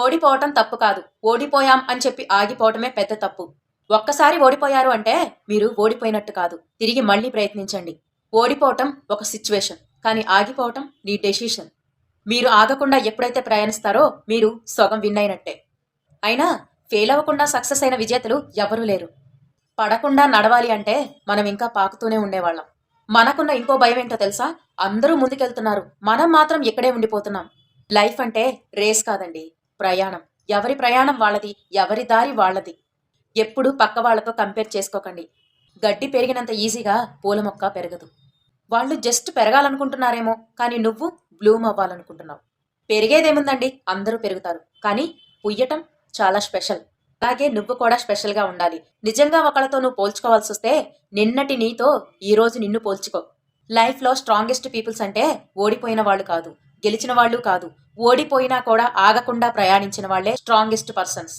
ఓడిపోవటం తప్పు కాదు. ఓడిపోయాం అని చెప్పి ఆగిపోవటమే పెద్ద తప్పు. ఒక్కసారి ఓడిపోయారు అంటే మీరు ఓడిపోయినట్టు కాదు. తిరిగి మళ్ళీ ప్రయత్నించండి. ఓడిపోవటం ఒక సిచ్యువేషన్, కానీ ఆగిపోవటం నీ డెసిషన్. మీరు ఆగకుండా ఎప్పుడైతే ప్రయాణిస్తారో మీరు సగం విన్ అయినట్టే. అయినా ఫెయిల్ అవ్వకుండా సక్సెస్ అయిన విజేతలు ఎవరూ లేరు. పడకుండా నడవాలి అంటే మనం ఇంకా పాకుతూనే ఉండేవాళ్ళం. మనకున్న ఇంకో భయం ఏంటో తెలుసా? అందరూ ముందుకెళ్తున్నారు, మనం మాత్రం ఇక్కడే ఉండిపోతున్నాం. లైఫ్ అంటే రేస్ కాదండి, ప్రయాణం. ఎవరి ప్రయాణం వాళ్ళది, ఎవరి దారి వాళ్ళది. ఎప్పుడు పక్క వాళ్లతో కంపేర్ చేసుకోకండి. గడ్డి పెరిగినంత ఈజీగా పూల మొక్క పెరగదు. వాళ్ళు జస్ట్ పెరగాలనుకుంటున్నారేమో, కానీ నువ్వు బ్లూమ్ అవ్వాలనుకుంటున్నావు. పెరిగేదేముందండి, అందరూ పెరుగుతారు, కానీ పుయ్యటం చాలా స్పెషల్. అలాగే నువ్వు కూడా స్పెషల్గా ఉండాలి. నిజంగా ఒకళ్ళతో నువ్వు పోల్చుకోవాల్సి వస్తే నిన్నటి నీతో ఈరోజు నిన్ను పోల్చుకో. లైఫ్లో స్ట్రాంగెస్ట్ పీపుల్స్ అంటే ఓడిపోయిన వాళ్ళు కాదు, గెలిచిన వాళ్ళు కాదు. ఓడిపోయినా కూడా ఆగకుండా ప్రయాణించిన వాళ్లే స్ట్రాంగెస్ట్ పర్సన్స్.